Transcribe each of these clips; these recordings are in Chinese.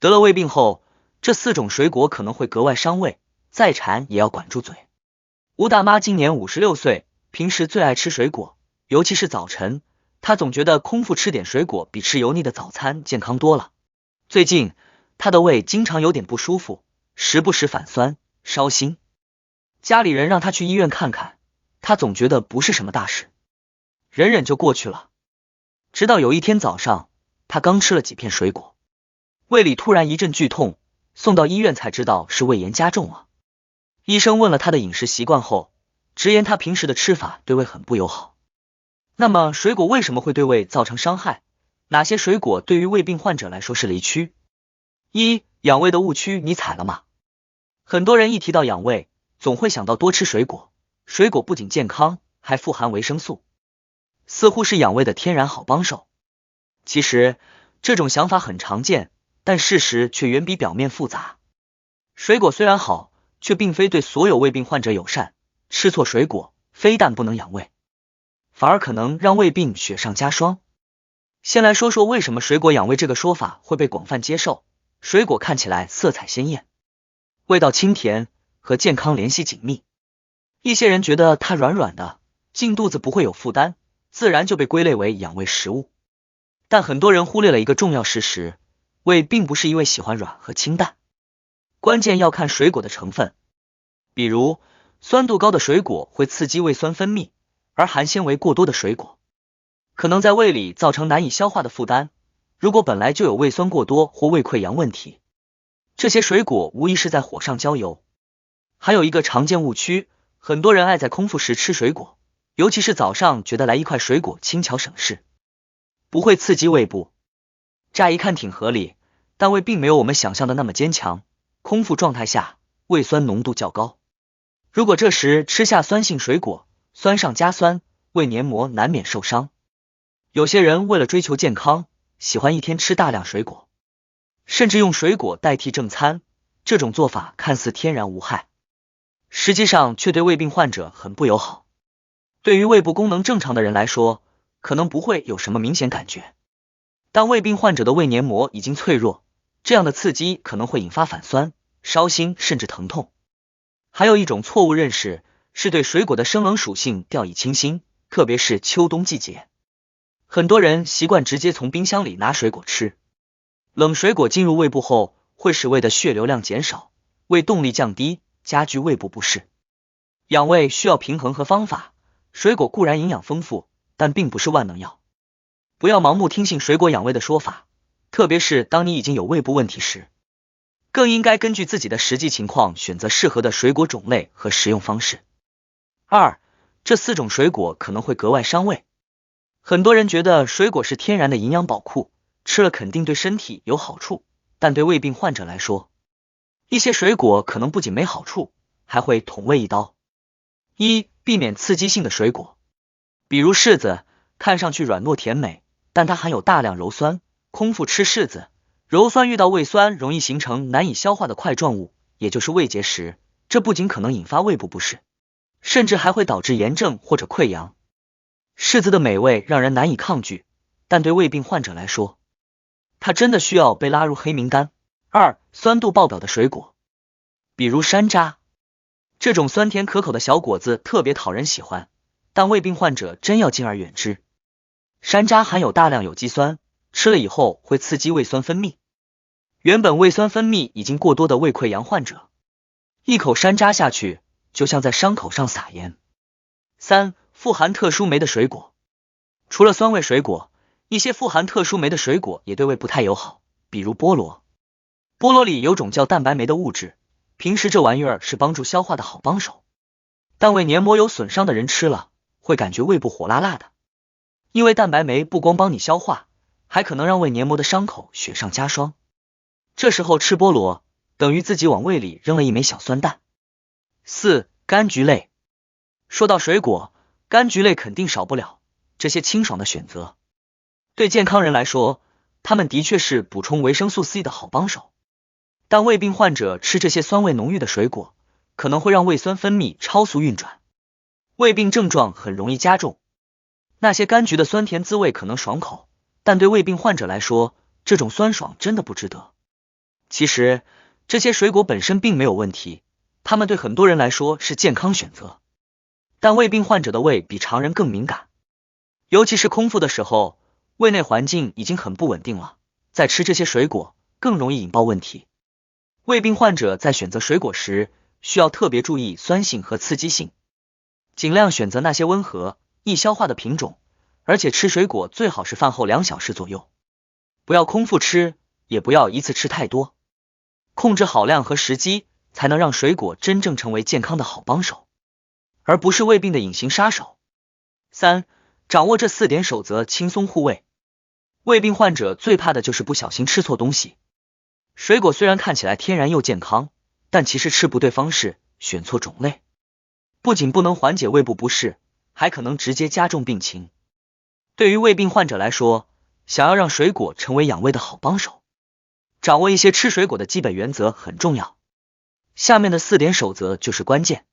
得了胃病后，这4种水果可能会格外伤胃，再馋也要管住嘴。吴大妈今年56岁，平时最爱吃水果，尤其是早晨，她总觉得空腹吃点水果比吃油腻的早餐健康多了。最近，她的胃经常有点不舒服，时不时反酸、烧心。家里人让她去医院看看，她总觉得不是什么大事，忍忍就过去了。直到有一天早上，她刚吃了几片水果，胃里突然一阵剧痛，送到医院才知道是胃炎加重了。医生问了她的饮食习惯后，直言她平时的吃法对胃很不友好。那么水果为什么会对胃造成伤害？哪些水果对于胃病患者来说是雷区？1. 养胃的误区你踩了吗？很多人一提到养胃，总会想到多吃水果，水果不仅健康，还富含维生素，似乎是养胃的天然好帮手。其实这种想法很常见，但事实却远比表面复杂。水果虽然好，却并非对所有胃病患者友善，吃错水果非但不能养胃，反而可能让胃病雪上加霜。先来说说为什么水果养胃这个说法会被广泛接受。水果看起来色彩鲜艳，味道清甜，和健康联系紧密。一些人觉得它软软的，进肚子不会有负担，自然就被归类为养胃食物。但很多人忽略了一个重要事实，胃并不是因为喜欢软和清淡，关键要看水果的成分。比如酸度高的水果会刺激胃酸分泌，而含纤维过多的水果可能在胃里造成难以消化的负担。如果本来就有胃酸过多或胃溃疡问题，这些水果无疑是在火上浇油。还有一个常见误区，很多人爱在空腹时吃水果，尤其是早上，觉得来一块水果轻巧省事，不会刺激胃部。乍一看挺合理，但胃并没有我们想象的那么坚强，空腹状态下胃酸浓度较高。如果这时吃下酸性水果，酸上加酸，胃黏膜难免受伤。有些人为了追求健康，喜欢一天吃大量水果，甚至用水果代替正餐，这种做法看似天然无害，实际上却对胃病患者很不友好。对于胃部功能正常的人来说，可能不会有什么明显感觉，但胃病患者的胃黏膜已经脆弱，这样的刺激可能会引发反酸、烧心甚至疼痛。还有一种错误认识是对水果的生冷属性掉以轻心，特别是秋冬季节，很多人习惯直接从冰箱里拿水果吃。冷水果进入胃部后，会使胃的血流量减少，胃动力降低，加剧胃部不适。养胃需要平衡和方法，水果固然营养丰富，但并不是万能药。不要盲目听信水果养胃的说法，特别是当你已经有胃部问题时，更应该根据自己的实际情况选择适合的水果种类和食用方式。2. 这4种水果可能会格外伤胃。很多人觉得水果是天然的营养宝库，吃了肯定对身体有好处，但对胃病患者来说，一些水果可能不仅没好处，还会捅胃一刀。1. 避免刺激性的水果，比如柿子，看上去软糯甜美，但它含有大量鞣酸，空腹吃柿子，鞣酸遇到胃酸容易形成难以消化的块状物，也就是胃结石，这不仅可能引发胃部不适，甚至还会导致炎症或者溃疡。柿子的美味让人难以抗拒，但对胃病患者来说，它真的需要被拉入黑名单。2. 酸度爆表的水果，比如山楂，这种酸甜可口的小果子特别讨人喜欢，但胃病患者真要敬而远之。山楂含有大量有机酸，吃了以后会刺激胃酸分泌，原本胃酸分泌已经过多的胃溃疡患者，一口山楂下去，就像在伤口上撒盐。3. 富含特殊酶的水果，除了酸味水果，一些富含特殊酶的水果也对胃不太友好，比如菠萝。菠萝里有种叫蛋白酶的物质，平时这玩意儿是帮助消化的好帮手，但胃黏膜有损伤的人吃了，会感觉胃部火辣辣的。因为蛋白酶不光帮你消化，还可能让胃黏膜的伤口雪上加霜。这时候吃菠萝，等于自己往胃里扔了一枚小酸蛋。4. 柑橘类，说到水果，柑橘类肯定少不了，这些清爽的选择，对健康人来说，它们的确是补充维生素 C 的好帮手。但胃病患者吃这些酸味浓郁的水果，可能会让胃酸分泌超速运转，胃病症状很容易加重。那些柑橘的酸甜滋味可能爽口，但对胃病患者来说，这种酸爽真的不值得。其实这些水果本身并没有问题，它们对很多人来说是健康选择。但胃病患者的胃比常人更敏感，尤其是空腹的时候，胃内环境已经很不稳定了，再吃这些水果更容易引爆问题。胃病患者在选择水果时，需要特别注意酸性和刺激性，尽量选择那些温和、易消化的品种，而且吃水果最好是饭后2小时左右，不要空腹吃，也不要一次吃太多，控制好量和时机，才能让水果真正成为健康的好帮手，而不是胃病的隐形杀手。3. 掌握这4点守则，轻松护胃。胃病患者最怕的就是不小心吃错东西。水果虽然看起来天然又健康，但其实吃不对方式，选错种类，不仅不能缓解胃部不适，还可能直接加重病情。对于胃病患者来说，想要让水果成为养胃的好帮手，掌握一些吃水果的基本原则很重要。下面的4点守则就是关键。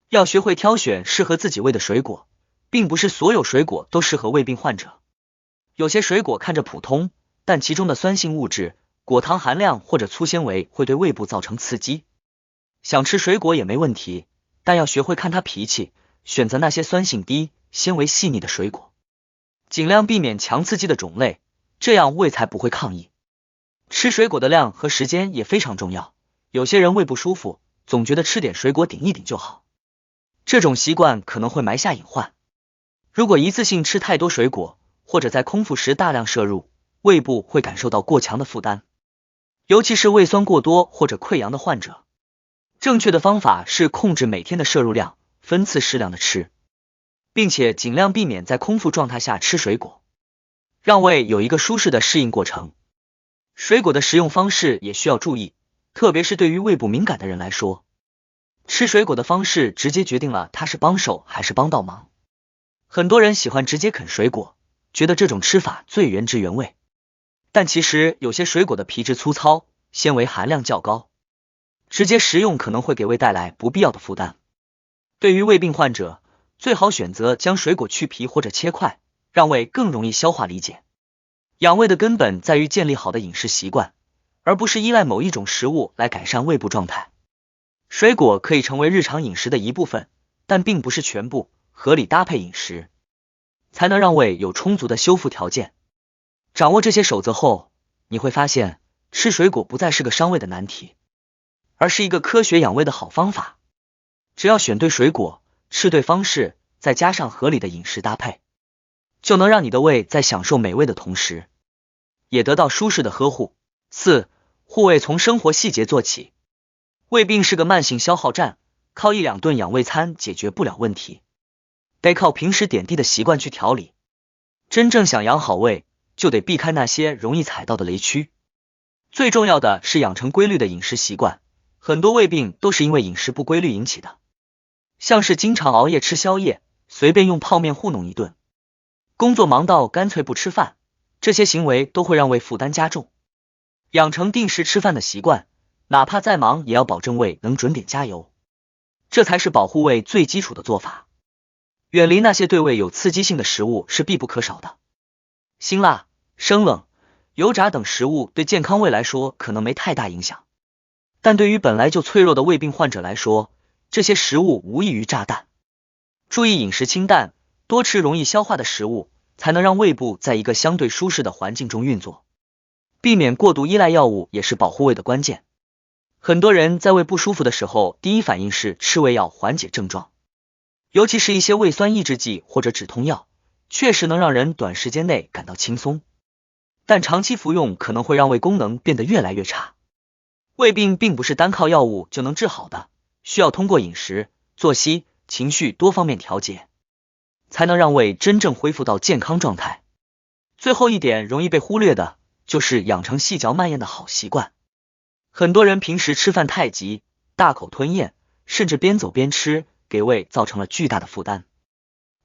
要学会挑选适合自己胃的水果，并不是所有水果都适合胃病患者。有些水果看着普通，但其中的酸性物质、果糖含量或者粗纤维会对胃部造成刺激。想吃水果也没问题，但要学会看它脾气，选择那些酸性低、纤维细腻的水果，尽量避免强刺激的种类，这样胃才不会抗议。吃水果的量和时间也非常重要，有些人胃不舒服，总觉得吃点水果顶一顶就好，这种习惯可能会埋下隐患。如果一次性吃太多水果，或者在空腹时大量摄入，胃部会感受到过强的负担，尤其是胃酸过多或者溃疡的患者。正确的方法是控制每天的摄入量，分次适量的吃，并且尽量避免在空腹状态下吃水果，让胃有一个舒适的适应过程。水果的食用方式也需要注意，特别是对于胃部敏感的人来说，吃水果的方式直接决定了它是帮手还是帮倒忙。很多人喜欢直接啃水果，觉得这种吃法最原汁原味，但其实有些水果的皮质粗糙，纤维含量较高，直接食用可能会给胃带来不必要的负担。对于胃病患者，最好选择将水果去皮或者切块，让胃更容易消化理解。养胃的根本在于建立好的饮食习惯，而不是依赖某一种食物来改善胃部状态。水果可以成为日常饮食的一部分，但并不是全部，合理搭配饮食，才能让胃有充足的修复条件。掌握这些守则后，你会发现吃水果不再是个伤胃的难题，而是一个科学养胃的好方法。只要选对水果，吃对方式，再加上合理的饮食搭配，就能让你的胃在享受美味的同时，也得到舒适的呵护。4. 护胃从生活细节做起。胃病是个慢性消耗战，靠1-2顿养胃餐解决不了问题，得靠平时点滴的习惯去调理。真正想养好胃，就得避开那些容易踩到的雷区。最重要的是养成规律的饮食习惯，很多胃病都是因为饮食不规律引起的，像是经常熬夜吃宵夜，随便用泡面糊弄一顿，工作忙到干脆不吃饭，这些行为都会让胃负担加重。养成定时吃饭的习惯，哪怕再忙也要保证胃能准点加油，这才是保护胃最基础的做法。远离那些对胃有刺激性的食物是必不可少的。辛辣、生冷、油炸等食物对健康胃来说可能没太大影响，但对于本来就脆弱的胃病患者来说，这些食物无异于炸弹。注意饮食清淡，多吃容易消化的食物，才能让胃部在一个相对舒适的环境中运作。避免过度依赖药物也是保护胃的关键。很多人在胃不舒服的时候，第一反应是吃胃药缓解症状，尤其是一些胃酸抑制剂或者止痛药，确实能让人短时间内感到轻松，但长期服用可能会让胃功能变得越来越差。胃病并不是单靠药物就能治好的，需要通过饮食、作息、情绪多方面调节，才能让胃真正恢复到健康状态。最后一点容易被忽略的，就是养成细嚼慢咽的好习惯。很多人平时吃饭太急，大口吞咽，甚至边走边吃，给胃造成了巨大的负担。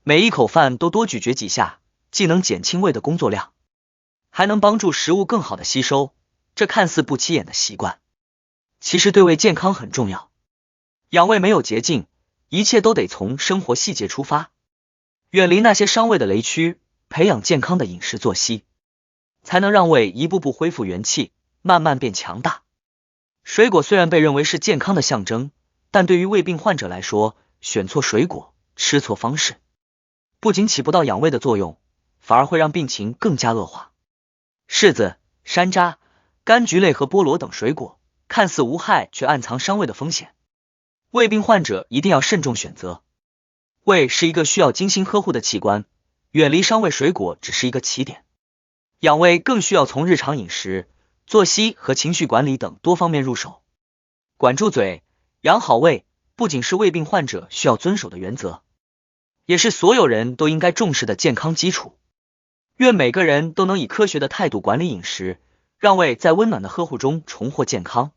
每一口饭都多咀嚼几下，既能减轻胃的工作量，还能帮助食物更好的吸收。这看似不起眼的习惯，其实对胃健康很重要。养胃没有捷径，一切都得从生活细节出发，远离那些伤胃的雷区，培养健康的饮食作息，才能让胃一步步恢复元气，慢慢变强大。水果虽然被认为是健康的象征，但对于胃病患者来说，选错水果，吃错方式，不仅起不到养胃的作用，反而会让病情更加恶化。柿子、山楂、柑橘类和菠萝等水果，看似无害，却暗藏伤胃的风险。胃病患者一定要慎重选择。胃是一个需要精心呵护的器官，远离伤胃水果只是一个起点。养胃更需要从日常饮食、作息和情绪管理等多方面入手。管住嘴，养好胃，不仅是胃病患者需要遵守的原则，也是所有人都应该重视的健康基础。愿每个人都能以科学的态度管理饮食，让胃在温暖的呵护中重获健康。